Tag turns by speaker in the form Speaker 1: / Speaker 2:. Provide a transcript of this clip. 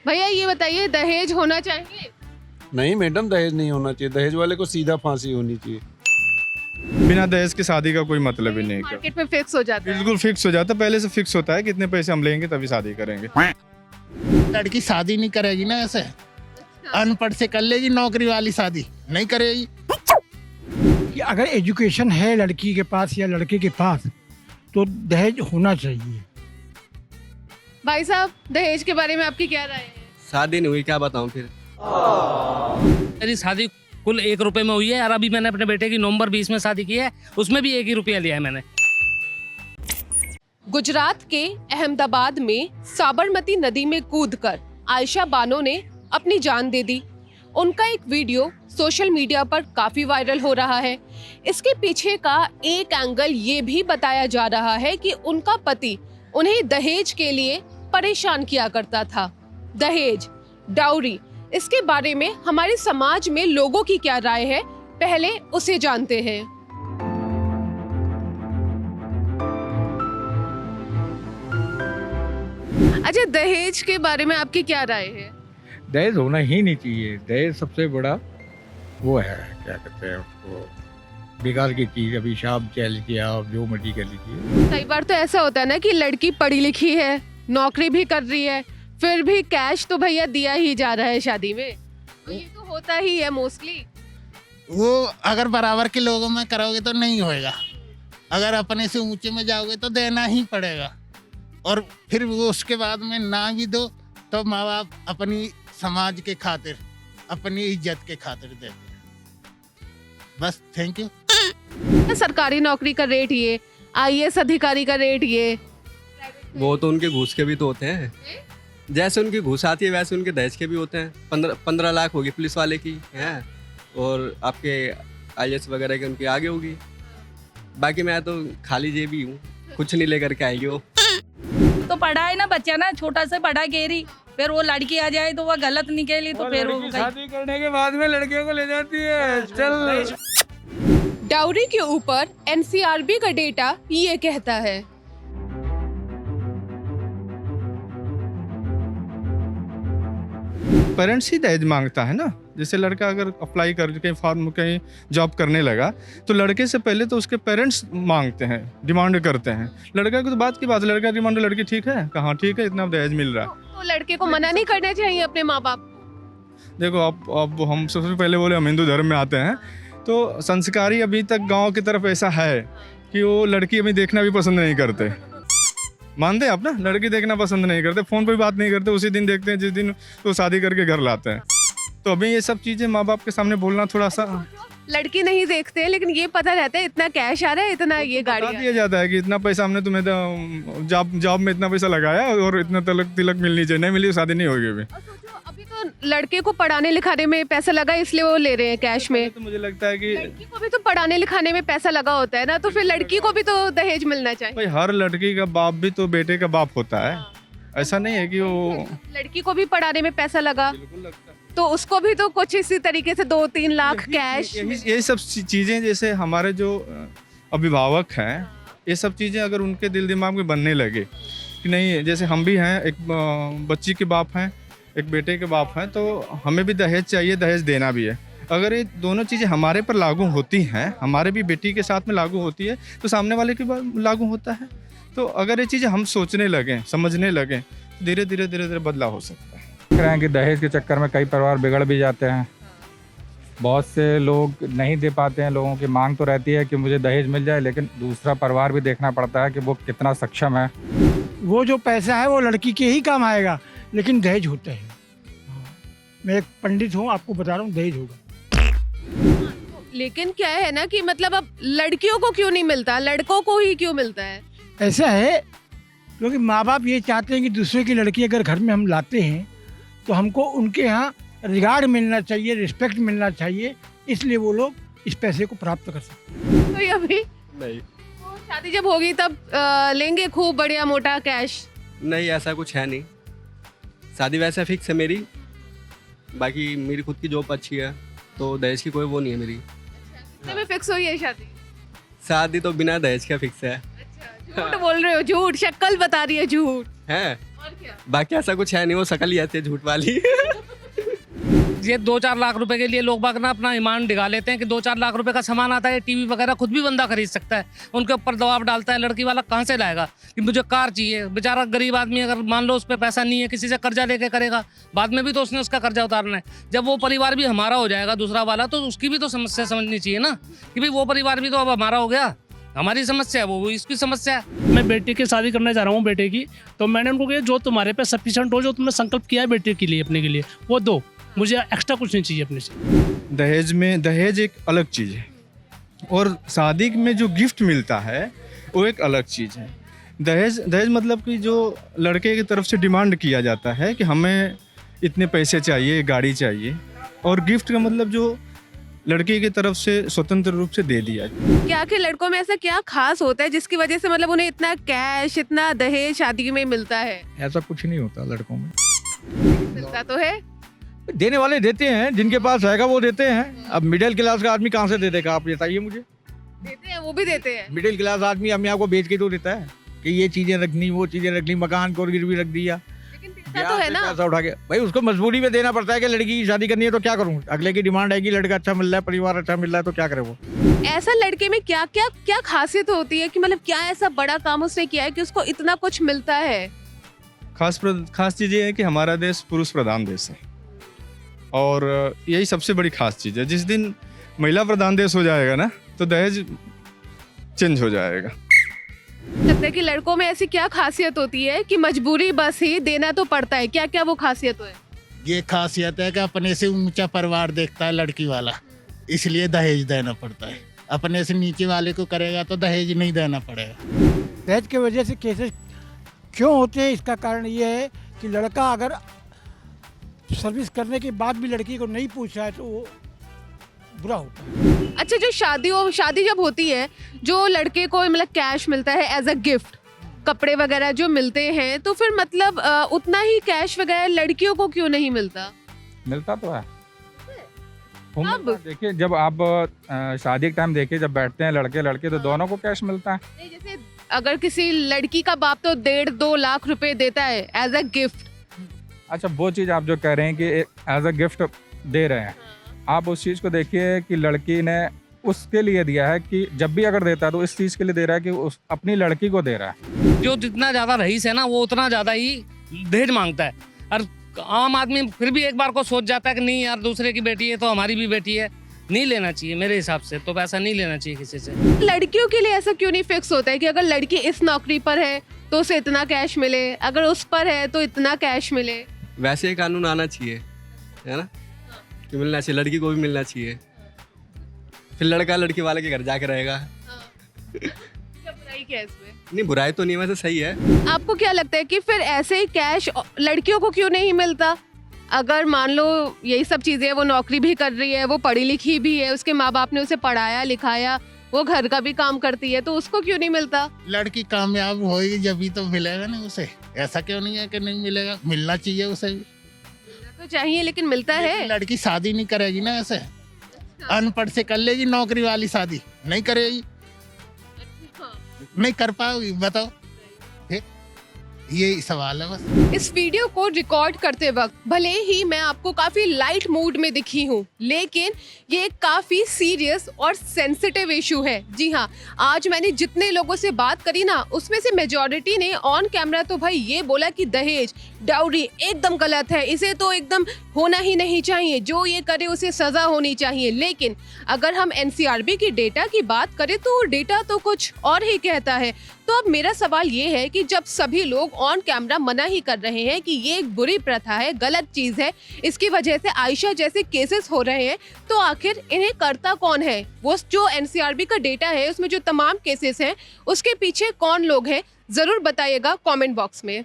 Speaker 1: भैया ये बताइए, दहेज होना चाहिए?
Speaker 2: नहीं मैडम, दहेज नहीं होना चाहिए। दहेज वाले को सीधा फांसी होनी चाहिए।
Speaker 3: बिना दहेज की शादी का कोई मतलब ही नहीं।
Speaker 1: मार्केट में फिक्स हो जाता है।
Speaker 3: बिल्कुल फिक्स हो जाता है, पहले से फिक्स होता है कितने पैसे हम लेंगे तभी शादी करेंगे।
Speaker 4: लड़की शादी नहीं करेगी ना, ऐसे अनपढ़ से कर लेगी, नौकरी वाली शादी नहीं करेगी।
Speaker 5: कि अगर एजुकेशन है लड़की के पास या लड़के के पास तो दहेज होना चाहिए।
Speaker 1: भाई साहब, दहेज के बारे में आपकी क्या राय है?
Speaker 6: शादी नहीं हुई, क्या बताऊं फिर।
Speaker 7: मेरी शादी कुल 1 रुपए में हुई है और अभी मैंने अपने बेटे की नवंबर 20 में शादी की है, उसमें भी 1 ही रुपया लिया है मैंने।
Speaker 1: गुजरात के अहमदाबाद में साबरमती नदी में कूदकर आयशा बानो ने अपनी जान दे दी। उनका एक वीडियो सोशल मीडिया पर काफी वायरल हो रहा है। इसके पीछे का एक एंगल ये भी बताया जा रहा है कि उनका पति उन्हें दहेज के लिए परेशान किया करता था। दहेज, डाउरी, इसके बारे में हमारे समाज में लोगों की क्या राय है, पहले उसे जानते हैं। अच्छा, दहेज के बारे में आपकी क्या राय है?
Speaker 5: दहेज होना ही नहीं चाहिए। दहेज सबसे बड़ा वो है, क्या कहते हैं उसको, बेकार की चीज। अभी शाप चल किया, जो मर्जी कर लीजिए।
Speaker 1: कई बार तो ऐसा होता है ना कि लड़की पढ़ी लिखी है, नौकरी भी कर रही है, फिर भी कैश तो भैया दिया ही जा रहा है शादी में। तो ये तो होता ही है मोस्टली।
Speaker 4: वो अगर बराबर के लोगों में करोगे तो नहीं होएगा, अगर अपने से ऊंचे में जाओगे तो देना ही पड़ेगा। और फिर वो उसके बाद में ना भी दो तो माँ बाप अपनी समाज के खातिर, अपनी इज्जत के खातिर देते हैं। बस, थैंक यू।
Speaker 1: सरकारी नौकरी का रेट ये, आईएएस अधिकारी का रेट ये।
Speaker 6: वो तो उनके घूस के भी तो होते हैं। जैसे उनकी घूस आती है वैसे उनके दहेज के भी होते हैं। 15 लाख होगी पुलिस वाले की है, और आपके आईएएस वगैरह के उनकी आगे होगी। बाकी मैं तो खाली जेबी हूँ, कुछ नहीं लेकर के आएगी वो।
Speaker 8: तो पढ़ा है ना बच्चा, ना छोटा से पढ़ा गेरी, फिर वो लड़की आ जाए तो वो गलत निकली तो फिर वो
Speaker 3: शादी करने के बाद में लड़कियों को ले जाती है। चल,
Speaker 1: डाउरी के ऊपर एनसीआरबी का डेटा ये कहता है।
Speaker 3: पेरेंट्स ही दहेज मांगता है ना। जैसे लड़का अगर अप्लाई कर कहीं फॉर्म कहीं जॉब करने लगा तो लड़के से पहले तो उसके पेरेंट्स मांगते हैं, डिमांड करते हैं। लड़का की तो बात की बात, लड़का डिमांड, लड़की ठीक है, कहाँ ठीक है, इतना दहेज मिल रहा है।
Speaker 1: तो लड़के को मना नहीं करना चाहिए अपने माँ बाप?
Speaker 3: देखो अब हम सबसे पहले बोले हम हिंदू धर्म में आते हैं, तो संस्कारी अभी तक गांव की तरफ ऐसा है कि वो लड़की अभी देखना भी पसंद नहीं करते। मानते हैं आप ना, लड़की देखना पसंद नहीं करते, फ़ोन पे भी बात नहीं करते, उसी दिन देखते हैं जिस दिन तो शादी करके घर लाते हैं। तो अभी ये सब चीज़ें माँ बाप के सामने बोलना थोड़ा सा,
Speaker 1: लड़की नहीं देखते लेकिन ये पता रहता है इतना कैश आ रहा है, इतना ये गाड़ी
Speaker 3: बता दिया जाता है कि इतना पैसा हमने तुम्हें जॉब में इतना पैसा लगाया और इतना तिलक मिलनी चाहिए, नहीं मिली तो शादी नहीं होगी अभी।
Speaker 1: अभी तो लड़के को पढ़ाने लिखाने में पैसा लगा इसलिए वो ले रहे हैं कैश में।
Speaker 3: तो मुझे लगता है कि
Speaker 1: लड़की को भी तो पढ़ाने लिखाने में पैसा लगा होता है ना, तो फिर लड़की को भी तो दहेज मिलना चाहिए।
Speaker 3: भाई हर लड़की का बाप भी तो बेटे का बाप होता है, ऐसा नहीं है कि वो।
Speaker 1: लड़की को भी पढ़ाने में पैसा लगा
Speaker 3: बिल्कुल लगता है।
Speaker 1: तो उसको भी तो कुछ इसी तरीके से 2-3 लाख कैश।
Speaker 3: ये सब चीज़ें, जैसे हमारे जो अभिभावक हैं, ये सब चीज़ें अगर उनके दिल दिमाग में बनने लगे कि नहीं, जैसे हम भी हैं, एक बच्ची के बाप हैं, एक बेटे के बाप हैं, तो हमें भी दहेज चाहिए, दहेज देना भी है। अगर ये दोनों चीज़ें हमारे पर लागू होती हैं, हमारे भी बेटी के साथ में लागू होती है, तो सामने वाले के लागू होता है। तो अगर ये चीज़ें हम सोचने लगें, समझने लगें, धीरे धीरे बदलाव हो सकता है।
Speaker 9: देख रहे हैं कि दहेज के चक्कर में कई परिवार बिगड़ भी जाते हैं। बहुत से लोग नहीं दे पाते हैं। लोगों की मांग तो रहती है कि मुझे दहेज मिल जाए, लेकिन दूसरा परिवार भी देखना पड़ता है कि वो कितना सक्षम है।
Speaker 5: वो जो पैसा है वो लड़की के ही काम आएगा, लेकिन दहेज होता है। मैं एक पंडित हूँ, आपको बता रहा हूँ, दहेज होगा।
Speaker 1: लेकिन क्या है ना कि मतलब अब लड़कियों को क्यों नहीं मिलता, लड़कों को ही क्यों मिलता है?
Speaker 5: ऐसा है क्योंकि माँ बाप ये चाहते हैं कि दूसरे की लड़की अगर घर में हम लाते हैं तो हमको उनके यहाँ रिगार्ड मिलना चाहिए, रिस्पेक्ट मिलना चाहिए, इसलिए वो लोग इस पैसे को प्राप्त कर सकते हैं।
Speaker 1: तो अभी
Speaker 6: नहीं
Speaker 1: तो शादी जब होगी तब लेंगे खूब बढ़िया मोटा कैश?
Speaker 6: नहीं, ऐसा कुछ है नहीं। शादी वैसे फिक्स है मेरी, बाकी मेरी खुद की जॉब अच्छी है, तो दहेज की कोई वो नहीं है मेरी।
Speaker 1: कितने में फिक्स हुई है शादी?
Speaker 6: शादी तो बिना दहेज का फिक्स है।
Speaker 1: अच्छा, झूठ बोल रहे हो, झूठ, शक्ल बता रही है झूठ
Speaker 6: है।
Speaker 1: और क्या?
Speaker 6: बाकी ऐसा कुछ है नहीं, वो शकल ही ऐसी है झूठ वाली।
Speaker 7: ये 2-4 लाख रुपए के लिए लोग बाग ना अपना ईमान डिगा लेते हैं कि 2-4 लाख रुपए का सामान आता है, टीवी वगैरह खुद भी बंदा खरीद सकता है, उनके ऊपर दबाव डालता है। लड़की वाला कहाँ से लाएगा कि मुझे कार चाहिए? बेचारा गरीब आदमी अगर मान लो उस पर पैसा नहीं है, किसी से कर्जा लेके करेगा, बाद में भी तो उसने उसका कर्जा उतारना है। जब वो परिवार भी हमारा हो जाएगा दूसरा वाला, तो उसकी भी तो समस्या समझनी चाहिए ना कि भाई वो परिवार भी तो अब हमारा हो गया, हमारी समस्या है वो इसकी समस्या है।
Speaker 10: मैं बेटी की शादी करने जा रहा हूँ बेटे की, तो मैंने उनको कहा जो तुम्हारे पे सफिशिएंट हो, जो तुमने संकल्प किया है बेटे के लिए अपने के लिए, वो दो, मुझे एक्स्ट्रा कुछ नहीं चाहिए अपने से।
Speaker 3: दहेज एक अलग चीज़ है और शादी में जो गिफ्ट मिलता है वो एक अलग चीज़ है। दहेज मतलब कि जो लड़के की तरफ से डिमांड किया जाता है कि हमें इतने पैसे चाहिए, गाड़ी चाहिए, और गिफ्ट का मतलब जो लड़की की तरफ से स्वतंत्र रूप से दे दिया।
Speaker 1: क्या कि लड़कों में ऐसा क्या खास होता है जिसकी वजह से मतलब उन्हें इतना कैश, इतना दहेज शादी में मिलता है?
Speaker 9: ऐसा कुछ नहीं होता लड़कों में।
Speaker 1: मिलता तो है,
Speaker 5: देने वाले देते हैं, जिनके पास रहेगा वो देते हैं। अब मिडिल क्लास का आदमी कहाँ से दे देगा, आप बताइए मुझे।
Speaker 1: देते हैं, वो भी देते हैं।
Speaker 5: मिडिल क्लास आदमी अपने आप को बेच के तो देता है कि ये चीजें रखनी, वो चीजें रखनी, मकान को गिरवी रख दिया,
Speaker 1: लेकिन देता तो है ना।
Speaker 5: पैसा उठा के भाई उसको मजबूरी में देना पड़ता है कि लड़की की शादी करनी है तो क्या करूं, अगले की डिमांड है कि लड़का अच्छा मिल रहा है, परिवार अच्छा मिल रहा है, तो क्या करे वो।
Speaker 1: ऐसा लड़के में क्या क्या क्या खासियत होती है कि मतलब क्या ऐसा बड़ा काम उसने किया है कि उसको इतना कुछ मिलता है?
Speaker 3: खास चीज़ ये है कि हमारा देश पुरुष प्रधान देश है और यही सबसे बड़ी खास चीज़ है। जिस दिन महिला प्रधान देश हो जाएगा ना तो दहेज चेंज हो जाएगा।
Speaker 1: लगता है कि लड़कों में ऐसी क्या खासियत होती है कि मजबूरी बस ही देना तो पड़ता है? क्या क्या वो खासियत है?
Speaker 4: ये खासियत है कि अपने से ऊंचा परिवार देखता है लड़की वाला, इसलिए दहेज देना पड़ता है। अपने से नीचे वाले को करेगा तो दहेज नहीं देना पड़ेगा।
Speaker 5: दहेज की वजह से केसेस क्यों होते हैं, इसका कारण ये है कि लड़का अगर सर्विस करने के बाद भी लड़की को नहीं पूछा है तो वो बुरा होता है।
Speaker 1: अच्छा, जो शादी जब होती है, जो लड़के को मतलब कैश मिलता है एज अ गिफ्ट, कपड़े वगैरह जो मिलते हैं, तो फिर मतलब उतना ही कैश वगैरह लड़कियों को क्यों नहीं मिलता?
Speaker 9: मिलता तो है।
Speaker 1: अब?
Speaker 9: देखिए जब आप शादी के टाइम देखिए, जब बैठते हैं लड़के लड़के तो दोनों को कैश मिलता है।
Speaker 1: नहीं, जैसे अगर किसी लड़की का बाप तो 1.5-2 लाख रुपए देता है एज अ गिफ्ट।
Speaker 9: अच्छा, वो चीज़ आप जो कह रहे हैं कि एज अ गिफ्ट दे रहे हैं, आप उस चीज़ को देखिए कि लड़की ने उसके लिए दिया है कि जब भी अगर देता है तो इस चीज़ के लिए दे रहा है कि उस अपनी लड़की को दे रहा है।
Speaker 7: जो जितना ज़्यादा रईस है ना वो उतना ज़्यादा ही दहेज मांगता है, और आम आदमी फिर भी एक बार को सोच जाता है कि नहीं यार दूसरे की बेटी है तो हमारी भी बेटी है, नहीं लेना चाहिए। मेरे हिसाब से तो पैसा नहीं लेना चाहिए किसी से।
Speaker 1: लड़कियों के लिए ऐसा क्यों नहीं फिक्स होता है कि अगर लड़की इस नौकरी पर है तो उसे इतना कैश मिले, अगर उस पर है तो इतना कैश मिले?
Speaker 6: वैसे ही कानून आना चाहिए, है ना, कि मिलना चाहिए, लड़की को भी मिलना चाहिए। फिर लड़का लड़की वाले के घर जाके रहेगा।
Speaker 1: क्या बुराई क्या है इसमें?
Speaker 6: नहीं, बुराई तो नहीं, वैसे सही है।
Speaker 1: आपको क्या लगता है कि फिर ऐसे ही कैश लड़कियों को क्यों नहीं मिलता? अगर मान लो यही सब चीजें, वो नौकरी भी कर रही है, वो पढ़ी लिखी भी है, उसके माँ बाप ने उसे पढ़ाया लिखाया, वो घर का भी काम करती है, तो उसको क्यों नहीं मिलता?
Speaker 4: लड़की कामयाब होगी जब ही तो मिलेगा ना उसे। ऐसा क्यों नहीं है कि नहीं मिलेगा, मिलना चाहिए उसे भी।
Speaker 1: तो चाहिए, लेकिन मिलता है।
Speaker 4: लड़की शादी नहीं करेगी ना ऐसे, अनपढ़ से कर लेगी नौकरी वाली शादी, नहीं करेगी, नहीं कर पाओगी, बताओ। यही सवाल है बस।
Speaker 1: इस वीडियो को रिकॉर्ड करते वक्त भले ही मैं आपको काफी लाइट मूड में दिखी हूँ, लेकिन ये एक काफी सीरियस और सेंसिटिव इशू है। जी हाँ, आज मैंने जितने लोगों से बात करी ना, उसमें से मेजॉरिटी ने ऑन कैमरा तो भाई ये बोला कि दहेज, डाउरी एकदम गलत है, इसे तो एकदम होना ही नहीं चाहिए, जो ये करे उसे सजा होनी चाहिए। लेकिन अगर हम एनसीआरबी की डेटा की बात करें तो डेटा तो कुछ और ही कहता है। तो अब मेरा सवाल ये है कि जब सभी लोग ऑन कैमरा मना ही कर रहे हैं कि ये एक बुरी प्रथा है, गलत चीज है, इसकी वजह से आयशा जैसे केसेस हो रहे हैं, तो आखिर इन्हें करता कौन है? वो जो एनसीआरबी का डेटा है उसमें जो तमाम केसेस हैं उसके पीछे कौन लोग हैं, जरूर बताइएगा कमेंट बॉक्स में।